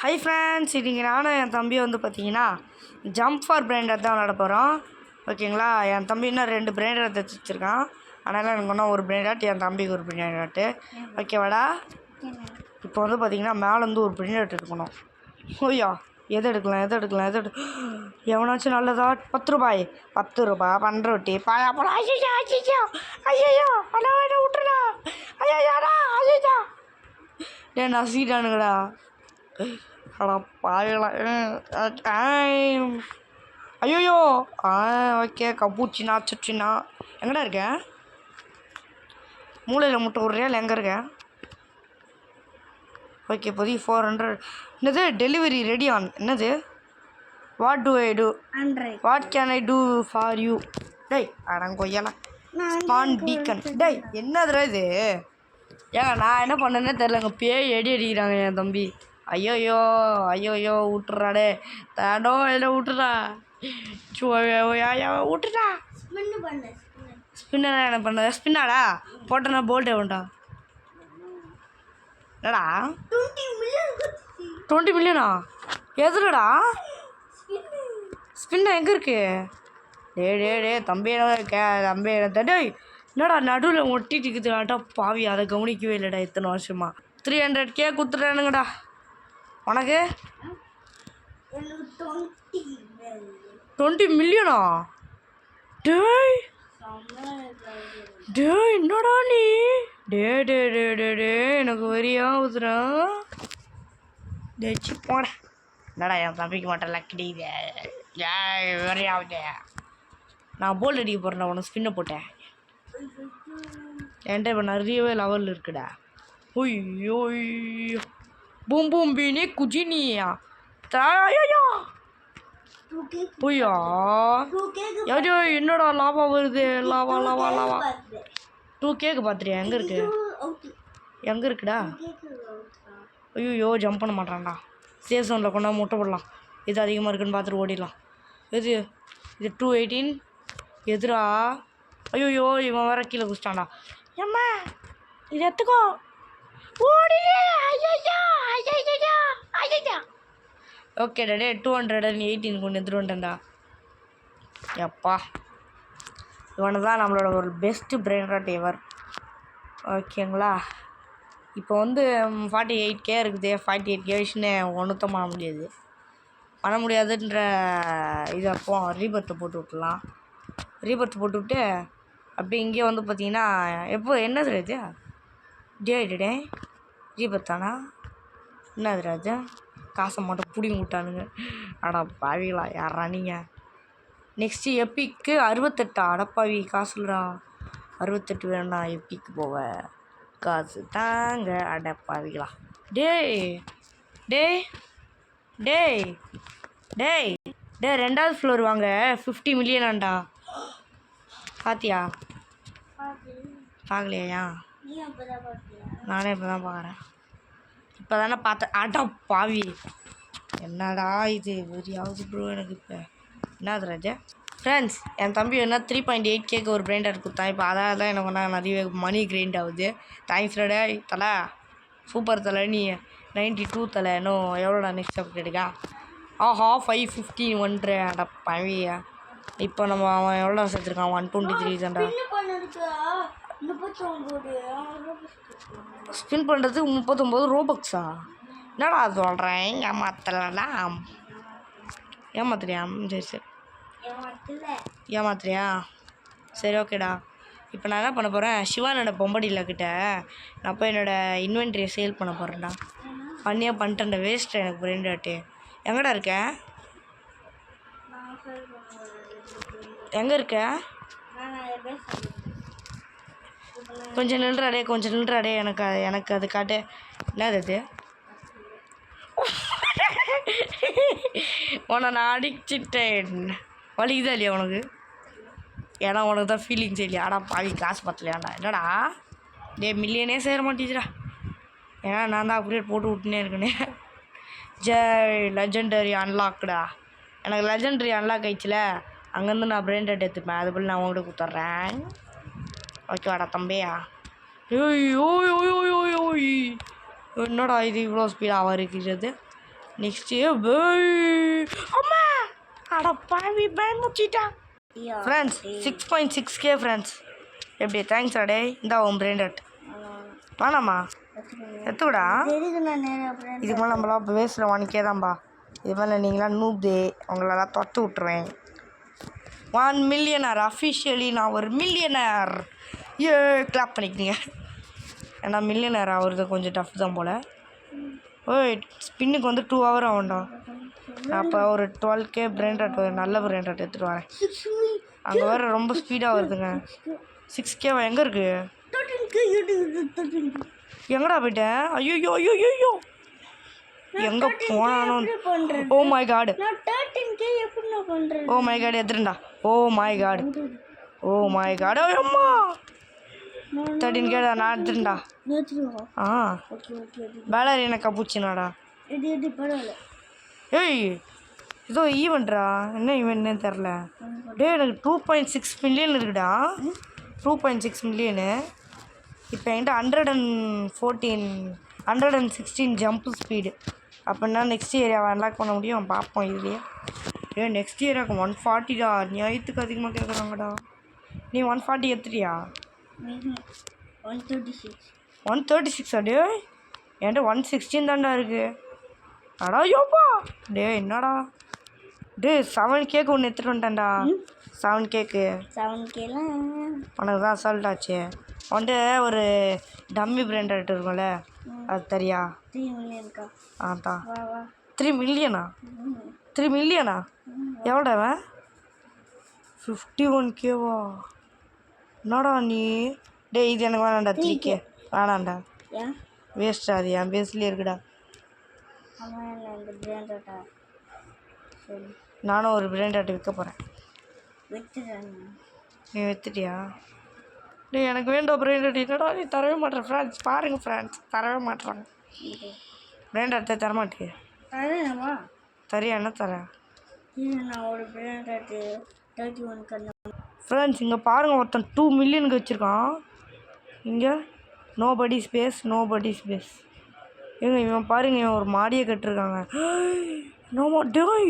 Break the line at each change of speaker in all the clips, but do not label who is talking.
Hi friends, இன்றைக்கி நானும் என் தம்பி வந்து பார்த்தீங்கன்னா ஜம்ப் ஃபார் பிரைண்டர் தான் விளாட போகிறோம். ஓகேங்களா? என் தம்பி இன்னும் 2 பிரைண்டரை தைச்சி வச்சுருக்கான். அதனால் எனக்கு ஒன்றும் ஒரு பிரைண்டாட், என் தம்பிக்கு ஒரு பிரைண்டாட்டு. ஓகேவாடா? இப்போ வந்து பார்த்தீங்கன்னா மேலேருந்து ஒரு பிரைண்டாட் எடுக்கணும். ஓய்யா, எது எடுக்கலாம் எவனாச்சும் நல்லதா? 10 ரூபாய் 10 ரொட்டி பாயா போட. ஐயோ ஐயோ அண்ணா என்ன விட்டுறா. ஐயோடா ஐயா டே நசிட்டானுங்கடா. அடா பாயலாம். ஐயோயோ ஓகே. கபூச்சினா சுச்சினா எங்கடா இருக்க? மூளையில் முட்டை விட்றியா இல்லை எங்கே இருக்க? ஓகே, இப்போதைக்கு 400. என்னது டெலிவரி ரெடி ஆன்? என்னது what do I do? What can I do for you? டேய் அடங்க கொய்யலாம். Span beacon. டேய் என்னதுடா இது? ஏங்க நான் என்ன பண்ணேன்னே தெரிலங்க. பேய் அடிக்கிறாங்க என் தம்பி. ஐயோயோ விட்டுறாடே தாடோ இல்லை விட்டுறா. விட்டுட்டா. ஸ்பின்னா என்ன பண்ண? ஸ்பின்னாடா போட்டேன்னா போல்ட் எவன்டா? என்னடா 20 மில்லியனா? எதுலடா ஸ்பின்னா எங்கே இருக்கு? டே தம்பி தம்பி டேய் என்னடா நடுவில் ஒட்டிட்டு இருக்குதுடாட்டா பாவி. அதை கவனிக்கவே இல்லைடா இத்தனை வருஷமா. 300K கொடுத்துட்டானுங்கடா. உனக்கு 20 மில்லியனா? டேய் என்னடா நீ? டே எனக்கு வரியாகுதுடா. டேச்சி போட. என்னடா என் தம்பிக்கு மட்டும் லக்கடி வரியாகுது. நான் போல்ட் அடிக்க போகிறேன்டா. உனக்கு ஸ்பின்னை போட்டேன். என்கிட்ட இப்போ நிறையவே லெவல் இருக்குடா. ஐயோ பூம் பூம் பீனி குஜினியா தாயா. ஐயா ஐயோ என்னடா லாவா வருது? Lava 2K பார்த்துறியா? எங்கே இருக்குடா? ஐயோ ஜம்ப் பண்ண மாட்டான்டா. சேஃப் ஜோனில் கொண்டா முட்டை போடலாம். இது அதிகமாக இருக்குன்னு பார்த்துட்டு ஓடிடலாம். இது 218. எதுரா? ஐயோ இவன் வேற கீழே குச்சிட்டான்டா. ஏம்மா இது எடுத்துக்கோ ஓடி. ஓகேடா. டே 218 கொண்டு எடுத்துட்டு வந்துட்டேன்டா. எப்பா இவனை தான் நம்மளோட ஒரு பெஸ்ட்டு பிரைண்டர் எவர். ஓகேங்களா? இப்போ வந்து 48K இருக்குது. 48K விஷயன்னு ஒன்றுத்தம் பண்ண முடியாதுன்ற இதை அப்போ ரீபர்த்தை போட்டு விட்டுலாம். ரீபர்த் போட்டு விட்டு அப்படி இங்கே வந்து பார்த்தீங்கன்னா எப்போ என்னது இது? டே ரீபர்த்தானா? என்னது ராஜா? காசை மட்டும் பிடிங்கி விட்டானுங்க. அடா பாவிங்களா யாரா நீங்கள்? நெக்ஸ்ட்டு எப்பிக்கு 68. அடப்பாவி காசு இல்லைடா. 68 வேணா எப்பிக்கு போவ காசு தாங்க. அடப்பாவிங்களா. டேய் 2வது ஃப்ளோர் வாங்க. 50 மில்லியனாண்டா. பாத்தியா? பார்க்கலையா? நானே இப்போ தான் பார்க்குறேன். இப்போ தானே பார்த்தேன். அடா பாவி என்னடா இது வெறியாவது ப்ரோ எனக்கு. இப்போ என்னது ராஜா? ஃப்ரெண்ட்ஸ், என் தம்பி என்ன 3.8Kக்கு ஒரு பிரைண்டர் கொடுத்தான். இப்போ அதாவது தான் எனக்கு ஒன்றா நிறைய மணி கிரைண்ட் ஆகுது. தேங்க்ஸ் ரெடா தலை. சூப்பர் தலை. நீ 92 தலை. இன்னும் எவ்வளோடா நெக்ஸ்ட் அப்டேட்டுக்கா? ஆஹா 550 ஒன்று. அட பவியா. இப்போ நம்ம அவன் எவ்வளோ சேர்த்துருக்கான்? 123 தான்டா. ஸ்பின் பண்ணுறதுக்கு 39 ரோபக்ஸா? என்னடா சொல்கிறேன்? ஏமாத்துறியா? சரி ஏமாத்துறியா? சரி ஓகேடா. இப்போ நான் என்ன பண்ண போகிறேன்? சிவானோட பொம்படியில் நான் போய் என்னோடய இன்வென்ட்ரியை சேல் பண்ண போகிறேன்டா. பண்ணிட்டேன்டா. வேஸ்ட்டு எனக்கு பிரைண்டாட்டு. எங்கடா இருக்க? எங்கே இருக்க? கொஞ்சம் நில்றாடே. எனக்கு அது காட்டு. என்னது அது? உன்னை நான் அடிச்சிட்டேன். வலிக்குதா இல்லையா உனக்கு? ஏன்னா உனக்கு தான் ஃபீலிங்ஸ் இல்லையா? ஆடா பாவி காசு பத்தலையாண்டா. என்னடா மில்லியனே சேர மாட்டேதுடா. ஏன்னா நான் தான் அப்கிரேட் போட்டு விட்டுனே இருக்கேனே. லெஜெண்டரி அன்லாக்டா. எனக்கு லெஜெண்டரி அன்லாக் ஆயிடுச்சுல. அங்கேருந்து நான் பிரைண்டட் எடுத்துப்பேன். அது போல் நான் உங்கள்கிட்ட கொடுத்துட்றேன். ஓகேவாடா தம்பியா? ஐயோ என்னடா இது இவ்வளோ ஸ்பீடாக இருக்கிறது? நெக்ஸ்ட்டு அம்மா அட பாவி பயமுச்சிட்டான் ஃப்ரெண்ட்ஸ் 6.6K ஃப்ரெண்ட்ஸ். எப்படி தேங்க்ஸ் அடே இந்த உன் பிராண்டட் வேணாம்மா எத்துக்கூடா இதுக்கு மேலே நம்மளாம் பேசுகிற 1K தான்ப்பா. இது மேலே நீங்களாம் நூப்தே உங்களெல்லாம் தொட்டு விட்ருவேன். 1 மில்லியனர் அஃபிஷியலி நான் ஒரு மில்லியனர். கிளாப் பண்ணிக்கிங்க. ஏன்னா மில்லியனர் ஆகுறது கொஞ்சம் டஃப் தான் போல். ஓய் ஸ்பின்னுக்கு வந்து 2 ஹவர் ஆகும்டா. அப்போ ஒரு 12K பிராண்டட் ஒரு நல்ல பிராண்டட் எடுத்துகிட்டு வரேன். அங்கே வேறு ரொம்ப ஸ்பீடாக வருதுங்க. 6K எங்கே இருக்குது? எங்கடா போயிட்டேன்? ஐயோ ஐயோ ஐயோ எங்கே போனாலும். Oh my god oh my god எடுத்துருண்டா. Oh my god oh my god அம்மா 13K நான் எடுத்துருண்டா. ஆ பேலர் எனக்கு பூச்சினாடா. ஏய் ஏதோ ஈவெண்ட்ரா. என்ன ஈவெண்ட்னு தெரில. டே எனக்கு 2.6 மில்லியன் இருக்குடா. 2.6 மில்லியனு. இப்போ என்கிட்ட 116 ஜம்ப் ஸ்பீடு. அப்படின்னா நெக்ஸ்ட் ஏரியாவை அன்லாக் பண்ண முடியும். பார்ப்போம் இதுலேயே. நெக்ஸ்ட் ஏரியாவுக்கு 140டா. நியாயத்துக்கு அதிகமாக கேட்குறாங்கடா. நீ 140 எடுத்துட்டியா? 136 அடே என்கிட்ட 116 தான்டா இருக்குது. அடா யோப்பா டே என்னடா டே 7Kக்கு ஒன்று எடுத்துகிட்டு வந்துட்டேன்டா. 7Kக்கு உனக்கு தான் அசால்ட் ஆச்சு. வந்துட்டு ஒரு டம்மி பிராண்டட் இருக்கும்ல அது தெரியா?
3 மில்லியனுக்கா?
தான் 3 மில்லியனா? 3 மில்லியனா எவ்வளோடா? 51Kவா? என்னடா நீ? டே இது எனக்கு வேணாண்டா. 3K வேணாண்டா. வேஸ்டா. அது என் பேஸ்லேயே இருக்குடா. நானும் ஒரு பிராண்டட் விற்க போகிறேன். நீ விற்றுட்டியா? டே எனக்கு வேண்டாம் பிராண்டட். என்னடா நீ தரவே மாட்டேன். ஃப்ரெண்ட்ஸ் பாருங்கள் ஃப்ரெண்ட்ஸ் தரவே மாட்டேறாங்க. பிராண்டட் தரமாட்டியா? தரியா? என்ன தரேன் ஃப்ரெண்ட்ஸ்? இங்கே பாருங்கள் ஒருத்தன் 2 மில்லியனுக்கு வச்சுருக்கான். இங்கே நோபடி ஸ்பேஸ் இவன் பாருங்க. இவன் ஒரு மாடியை கட்டிருக்காங்க. நோமா டேய்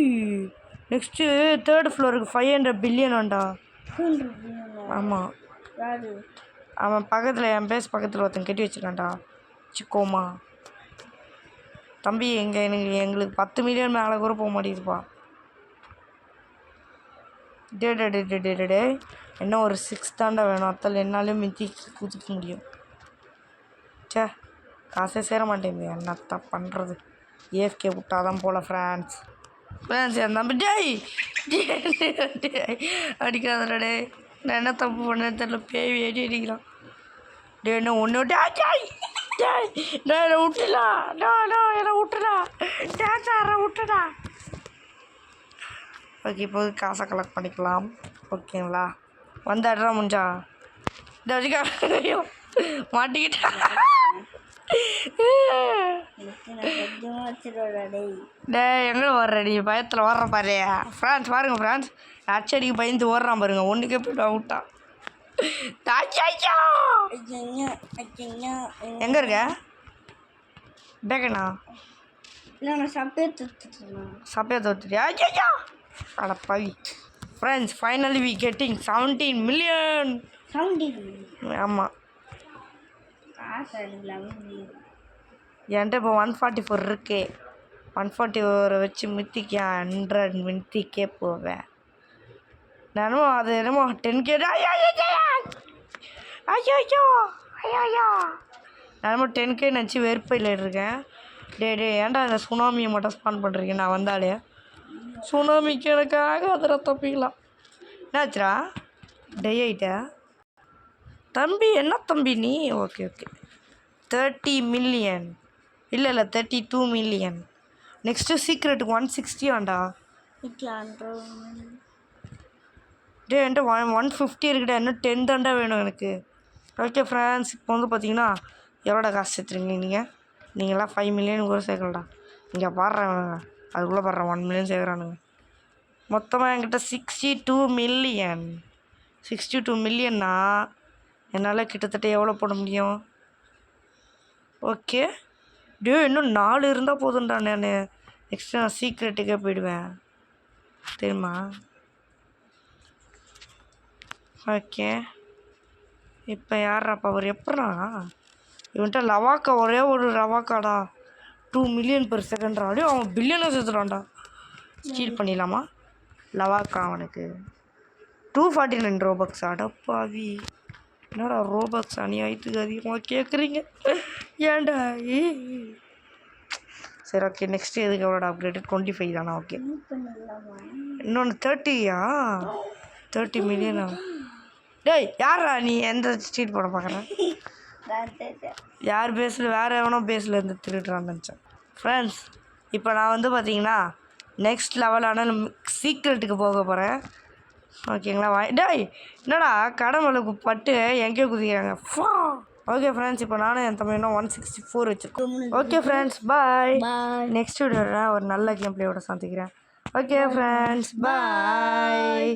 நெக்ஸ்ட்டு 3rd ஃப்ளோருக்கு 500 பில்லியன் வேண்டா. ஆமாம் அவன் பக்கத்தில் என் பேஸ் பக்கத்தில் ஒருத்தன் கட்டி வச்சுருக்கான்டா. சிக்கோமா தம்பி எங்களுக்கு 10 மில்லியன் மேலே கூட போக மாட்டேங்குதுப்பா. டே என்ன ஒரு 6 தாண்டா வேணும். அத்தல் என்னாலையும் மித்தி குதிக்க முடியும். சே காசே சேர மாட்டேங்குது. என்னத்தான் பண்ணுறது? ஏஎஃப்கே விட்டாதான் போல் ஃப்ரெண்ட்ஸ் என் தம்பி டேய் அடிக்காதடா. டே நான் என்ன தப்பு பண்ணேன்னு தெரில. பேய் ஏடி அடிக்கிறான். டே என்ன ஒன்று என்னை விட்டுலா. என்னை விட்டுடா. விட்டுடா. ஓகே இப்போ காசை கலெக்ட் பண்ணிக்கலாம். ஓகேங்களா? வந்து அட்ரா முடிஞ்சா ஐயோ மாட்டிக்கிட்டா. டே எங்கே வர்ற நீ? பயத்தில் வர்ற பாரு ஃப்ரெண்ட்ஸ். பாருங்க ஃப்ரெண்ட்ஸ் அச்சடிக்கு பயந்து ஓடுறான் பாருங்க. ஒன்றுக்கே போய்ட்டு விட்டான். எங்கே இருக்க பேக்கண்ணா? சப்பையை தோத்துட்டியா? அட Pavi friends finally we getting 17 million. ஆமாம் என்கிட்ட இப்போ 144 இருக்கு. 144 வச்சு மித்திக்க 100 மித்திக்கே போவேன். நானும் அது என்னமோ 10K. ஐயோ நானும் 10K நினச்சி வெறுப்பையில் இருக்கேன். டே ஏன்டா இந்த சுனாமியை மட்டும் ஸ்பான் பண்ணுறீங்க? நான் வந்தாலே சுனாமிக்கு எனக்காக அதில் தப்பிக்கலாம். என்னாச்சுரா? டே ஆகிட்ட தம்பி? என்ன தம்பி நீ? ஓகே 30 மில்லியன் இல்லை 32 மில்லியன். நெக்ஸ்ட்டு சீக்ரெட்டுக்கு 160 ஆண்டா. டே என்கிட்ட 150 இருக்குடா. இன்னும் 10 தாண்டா வேணும் எனக்கு. ஓகே ஃப்ரெண்ட்ஸ் இப்போ வந்து பார்த்தீங்கன்னா எவ்வளோடா காசு சேர்த்துருங்க நீங்களாம் 5 மில்லியன் கூட சேர்க்கலடா. இங்கே பாடுறேன் அதுக்குள்ளே பாடுறேன் 1 மில்லியன் சேர்க்குறானுங்க. மொத்தமாக என்கிட்ட 62 மில்லியன். 62 மில்லியன்னா என்னால் கிட்டத்தட்ட எவ்வளோ போட முடியும்? ஓகே டே இன்னும் 4 இருந்தால் போதும்டா. நான் நெக்ஸ்ட்டு நான் சீக்ரெட்டுக்கே போயிடுவேன் தெரியுமா? ஓகே இப்போ யாராப்பா அவர் எப்படா இவன்ட்ட லவாக்கா ஒரே ஒரு லவாக்காடா 2 மில்லியன் பெர் செகண்ட் அப்படியே அவன் பில்லியனாக சேர்த்துறான்டா. ஸ்டீல் பண்ணிடலாமா? லவாக்கா அவனுக்கு 249 ரோபக்ஸ். அடப்பாவி என்னடா ரோபக்ஸ் அநியாயத்துக்கு அதிகமாக கேட்குறீங்க ஏன்டா? சரி ஓகே நெக்ஸ்ட்டு எதுக்கு அவளோட அப்கிரேடு 25 தானா? ஓகே இன்னொன்று 30யா? 30 மில்லியனா? டேய் யாரா நீ எந்த ஸ்ட்ரீட் போட பார்க்குறேன்? யார் பேஸில் வேறு எவனோ பேஸில் இருந்து திருடுறான்னு நினச்சேன். ஃப்ரெண்ட்ஸ் இப்போ நான் வந்து பார்த்தீங்கன்னா நெக்ஸ்ட் லெவலான சீக்ரெட்டுக்கு போக போகிறேன் ஓகேங்களா? டேய் என்னடா கடவுளை பட்டு எங்கேயோ குதிக்கிறாங்க. ஓகே ஃப்ரெண்ட்ஸ் இப்போ நானும் என் தம்பியும் 164 வச்சுருக்கோம். Okay friends bye. நெக்ஸ்ட் வீடியோவில் ஒரு நல்ல கேம் பிளேயோட சந்திக்கிறேன். Okay friends bye.